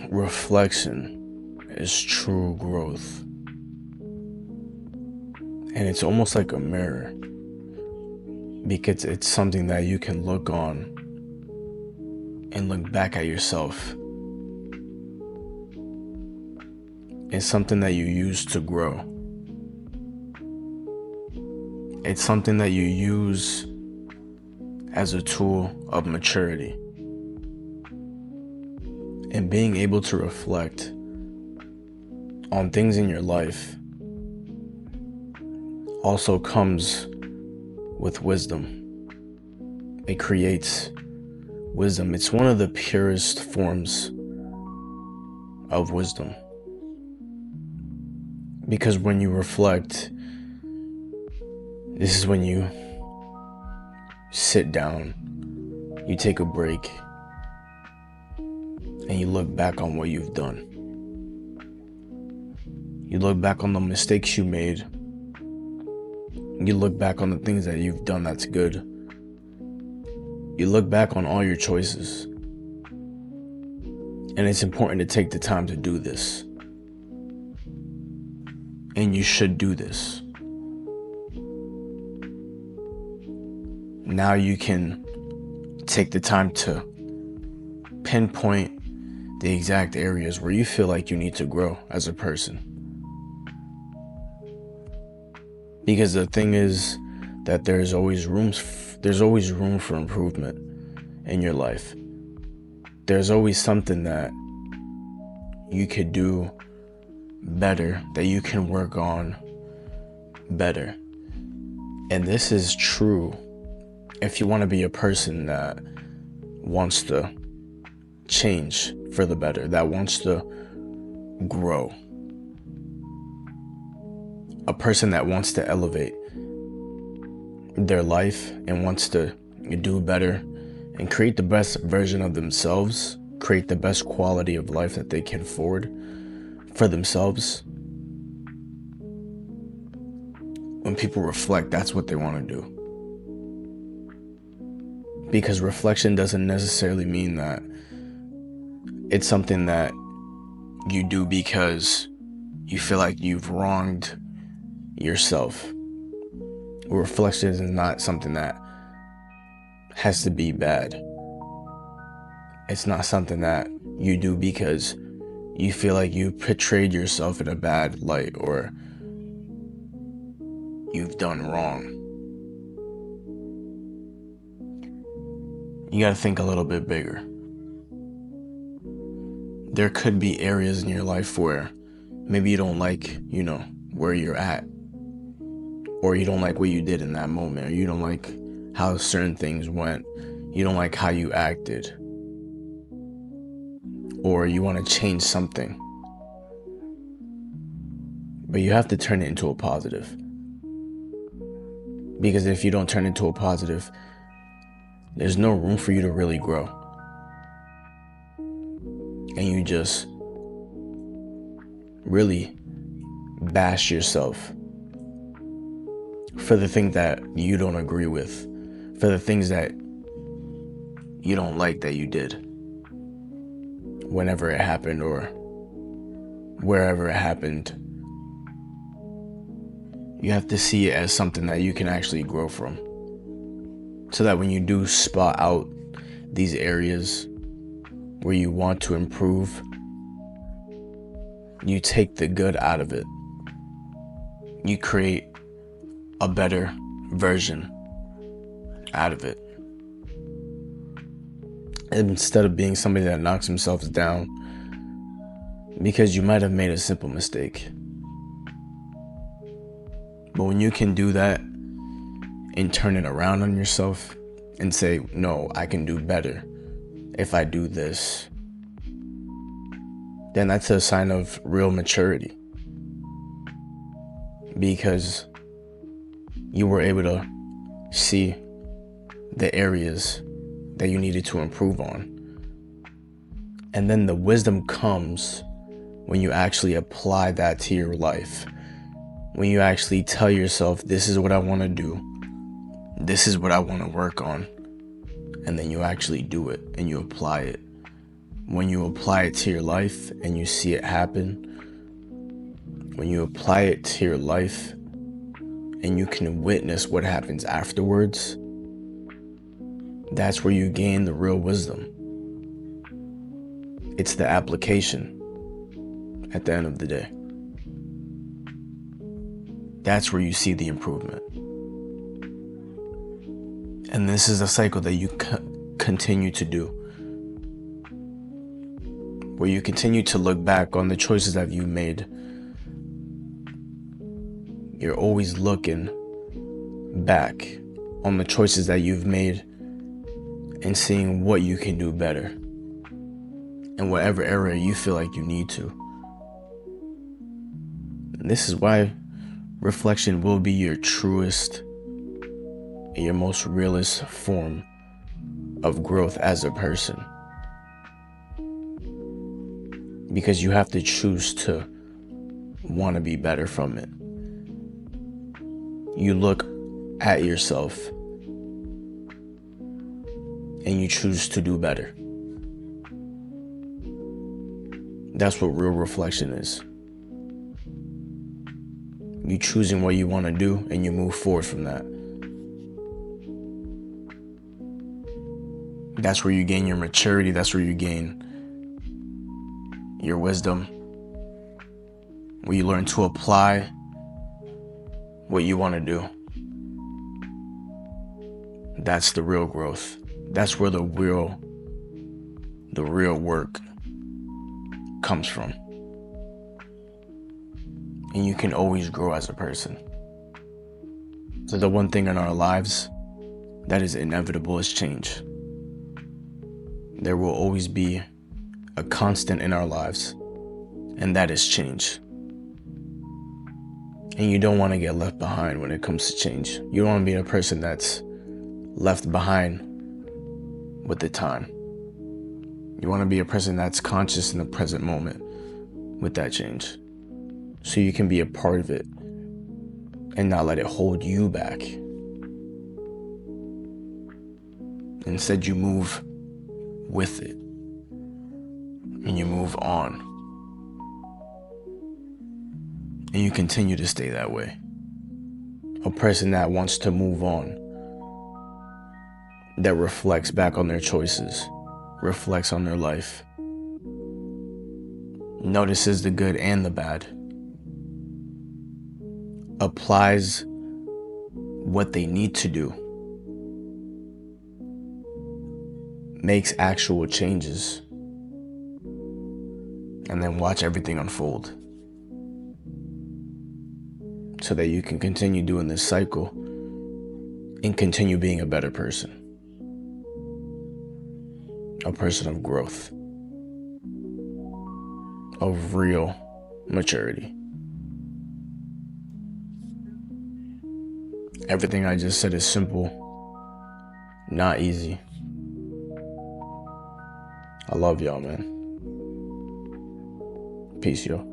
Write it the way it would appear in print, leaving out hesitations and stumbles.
reflection is true growth. And it's almost like a mirror, because it's something that you can look on and look back at yourself. It's something that you use to grow. It's something that you use as a tool of maturity. And being able to reflect on things in your life also comes with wisdom. It creates wisdom. It's one of the purest forms of wisdom. Because when you reflect, this is when you sit down, you take a break, and you look back on what you've done. You look back on the mistakes you made. You look back on the things that you've done that's good. You look back on all your choices. And it's important to take the time to do this. And you should do this. Now you can take the time to pinpoint the exact areas where you feel like you need to grow as a person. Because the thing is that there's always room for improvement in your life. There's always something that you could do better, that you can work on better. And this is true if you want to be a person that wants to change for the better, that wants to grow. A person that wants to elevate their life and wants to do better and create the best version of themselves, create the best quality of life that they can afford for themselves. When people reflect, that's what they want to do. Because reflection doesn't necessarily mean that it's something that you do because you feel like you've wronged yourself. Reflection is not something that has to be bad. It's not something that you do because you feel like you portrayed yourself in a bad light or you've done wrong. You gotta think a little bit bigger. There could be areas in your life where maybe you don't like, where you're at. Or you don't like what you did in that moment. Or you don't like how certain things went. You don't like how you acted. Or you want to change something. But you have to turn it into a positive. Because if you don't turn it into a positive, there's no room for you to really grow. And you just really bash yourself for the thing that you don't agree with, for the things that you don't like that you did whenever it happened or wherever it happened. You have to see it as something that you can actually grow from, so that when you do spot out these areas where you want to improve, you take the good out of it. You create a better version out of it. And instead of being somebody that knocks themselves down because you might have made a simple mistake. But when you can do that and turn it around on yourself and say, no, I can do better if I do this, then that's a sign of real maturity. Because you were able to see the areas that you needed to improve on. And then the wisdom comes when you actually apply that to your life. When you actually tell yourself, this is what I want to do. This is what I want to work on. And then you actually do it and you apply it when you apply it to your life and you see it happen, when you apply it to your life and you can witness what happens afterwards, that's where you gain the real wisdom. It's the application at the end of the day. That's where you see the improvement. And this is a cycle that you continue to do, where you continue to look back on the choices that you've made. You're always looking back on the choices that you've made and seeing what you can do better in whatever area you feel like you need to. And this is why reflection will be your truest and your most realist form of growth as a person. Because you have to choose to want to be better from it. You look at yourself and you choose to do better. That's what real reflection is. You choosing what you want to do and you move forward from that. That's where you gain your maturity. That's where you gain your wisdom. Where you learn to apply what you want to do. That's the real growth. That's where the real work comes from. And you can always grow as a person. So the one thing in our lives that is inevitable is change. There will always be a constant in our lives, and that is change. And you don't want to get left behind when it comes to change. You don't want to be a person that's left behind with the time. You want to be a person that's conscious in the present moment with that change, so you can be a part of it and not let it hold you back. Instead, you move with it and you move on. And you continue to stay that way. A person that wants to move on, that reflects back on their choices, reflects on their life, notices the good and the bad, applies what they need to do, makes actual changes, and then watch everything unfold. So that you can continue doing this cycle and continue being a better person. A person of growth. Of real maturity. Everything I just said is simple, not easy. I love y'all, man. Peace, y'all.